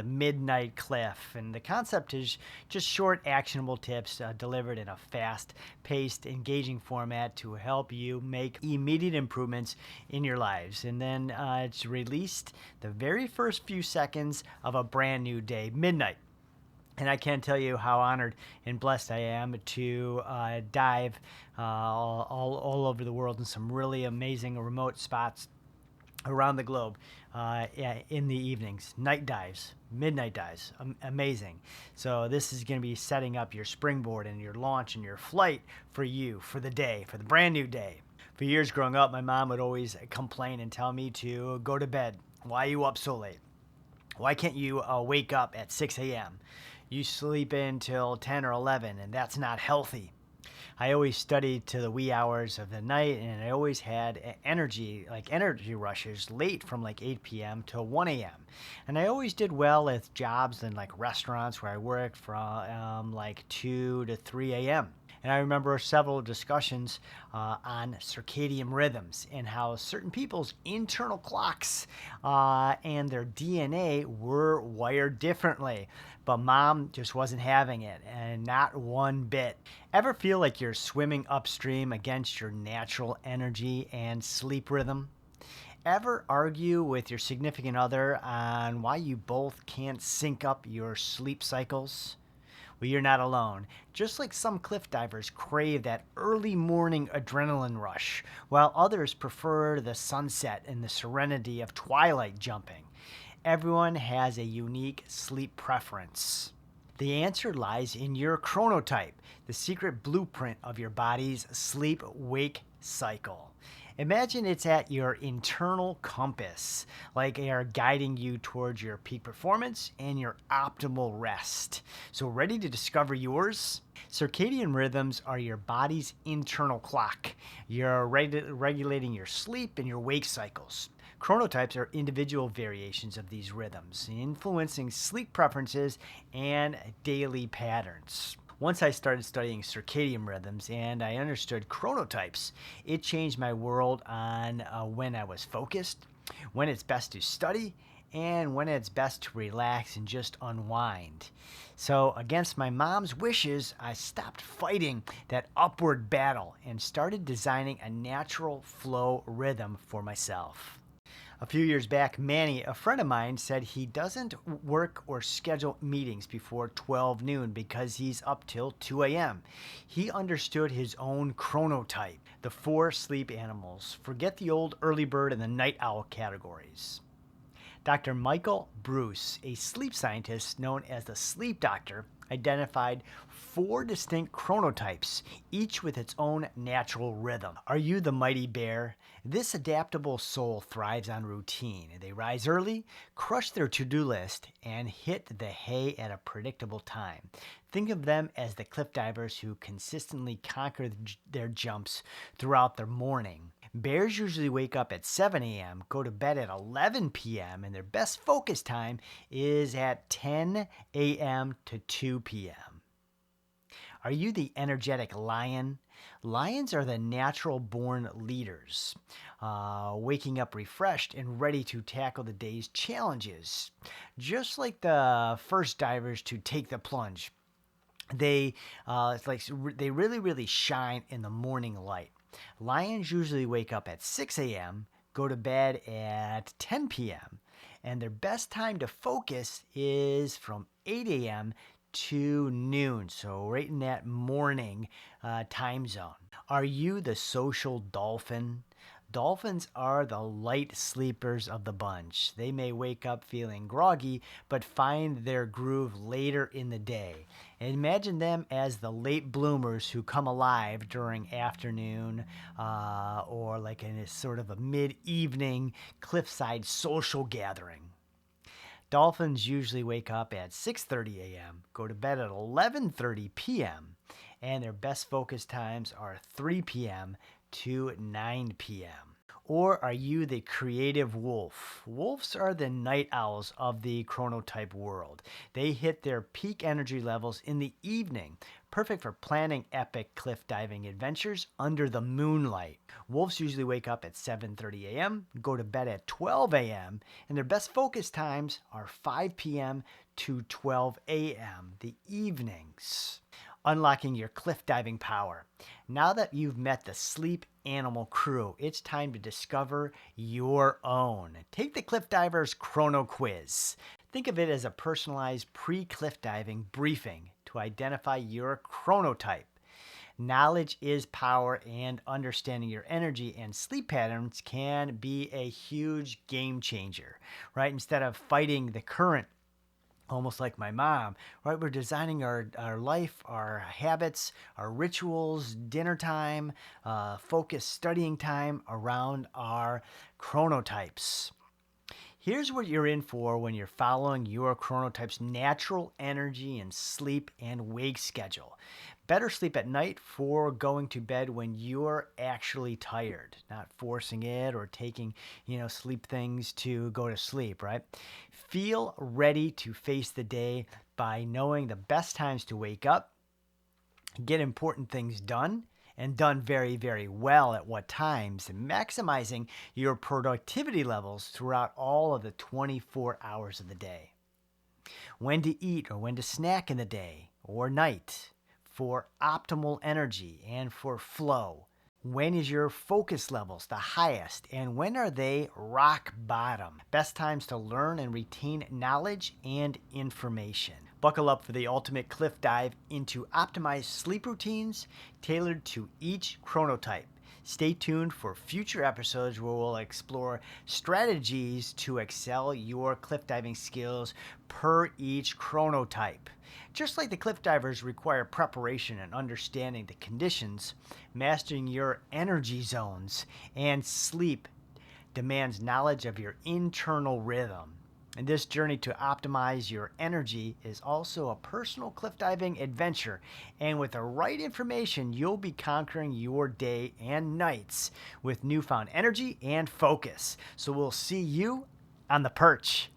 the midnight cliff. And the concept is just short, actionable tips delivered in a fast paced, engaging format to help you make immediate improvements in your lives. And then it's released the very first few seconds of a brand new day, midnight. And I can't tell you how honored and blessed I am to dive all over the world in some really amazing remote spots around the globe in the evenings. Night dives, midnight dives, amazing. So this is going to be setting up your springboard and your launch and your flight for you, for the day, for the brand new day. For years growing up, my mom would always complain and tell me to go to bed. Why are you up so late? Why can't you wake up at 6 a.m.? You sleep until 10 or 11, and that's not healthy. I always studied to the wee hours of the night, and I always had energy, like energy rushes late from like 8 p.m. till 1 a.m. And I always did well at jobs in like restaurants where I worked from like 2 to 3 a.m. And I remember several discussions on circadian rhythms and how certain people's internal clocks and their DNA were wired differently. But mom just wasn't having it, and not one bit. Ever feel like you're swimming upstream against your natural energy and sleep rhythm? Ever argue with your significant other on why you both can't sync up your sleep cycles? Well, you're not alone. Just like some cliff divers crave that early morning adrenaline rush, while others prefer the sunset and the serenity of twilight jumping. Everyone has a unique sleep preference. The answer lies in your chronotype, the secret blueprint of your body's sleep wake cycle. Imagine it's at your internal compass, like they are guiding you towards your peak performance and your optimal rest. So, ready to discover yours? Circadian rhythms are your body's internal clock. You're regulating your sleep and your wake cycles. Chronotypes are individual variations of these rhythms, influencing sleep preferences and daily patterns. Once I started studying circadian rhythms and I understood chronotypes, it changed my world on when I was focused, when it's best to study, and when it's best to relax and just unwind. So, against my mom's wishes, I stopped fighting that upward battle and started designing a natural flow rhythm for myself. A few years back, Manny, a friend of mine, said he doesn't work or schedule meetings before 12 noon because he's up till 2 a.m. He understood his own chronotype, the four sleep animals. Forget the old early bird and the night owl categories. Dr. Michael Bruce, a sleep scientist known as the sleep doctor, identified four distinct chronotypes, each with its own natural rhythm. Are you the mighty bear? This adaptable soul thrives on routine. They rise early, crush their to-do list, and hit the hay at a predictable time. Think of them as the cliff divers who consistently conquer their jumps throughout their morning. Bears usually wake up at 7 a.m., go to bed at 11 p.m., and their best focus time is at 10 a.m. to 2 p.m. Are you the energetic lion? Lions are the natural born leaders, waking up refreshed and ready to tackle the day's challenges. Just like the first divers to take the plunge, they really shine in the morning light. Lions usually wake up at 6 a.m., go to bed at 10 p.m., and their best time to focus is from 8 a.m. to noon, so right in that morning time zone. Are you the social dolphin? Dolphins are the light sleepers of the bunch. They may wake up feeling groggy, but find their groove later in the day. And imagine them as the late bloomers who come alive during afternoon or like in a sort of a mid-evening cliffside social gathering. Dolphins usually wake up at 6:30 a.m., go to bed at 11:30 p.m., and their best focus times are 3 p.m. to 9 p.m. Or are you the creative wolf? Wolves are the night owls of the chronotype world. They hit their peak energy levels in the evening, perfect for planning epic cliff diving adventures under the moonlight. Wolves usually wake up at 7:30 a.m., go to bed at 12 a.m., and their best focus times are 5 p.m. to 12 a.m., the evenings. Unlocking your cliff diving power. Now that you've met the sleep animal crew, it's time to discover your own. Take the Cliff Divers Chrono Quiz. Think of it as a personalized pre-cliff diving briefing to identify your chronotype. Knowledge is power, and understanding your energy and sleep patterns can be a huge game changer, right? Instead of fighting the current, almost like my mom, right? We're designing our life, our habits, our rituals, dinner time, focused studying time around our chronotypes. Here's what you're in for when you're following your chronotype's natural energy and sleep and wake schedule. Better sleep at night for going to bed when you're actually tired, not forcing it or taking, sleep things to go to sleep, right? Feel ready to face the day by knowing the best times to wake up, get important things done, and done very, very well at what times, and maximizing your productivity levels throughout all of the 24 hours of the day. When to eat or when to snack in the day or night for optimal energy and for flow. When is your focus levels the highest and when are they rock bottom? Best times to learn and retain knowledge and information. Buckle up for the ultimate cliff dive into optimized sleep routines tailored to each chronotype. Stay tuned for future episodes where we'll explore strategies to excel your cliff diving skills per each chronotype. Just like the cliff divers require preparation and understanding the conditions, mastering your energy zones and sleep demands knowledge of your internal rhythm. And this journey to optimize your energy is also a personal cliff diving adventure. And with the right information, you'll be conquering your day and nights with newfound energy and focus. So we'll see you on the perch.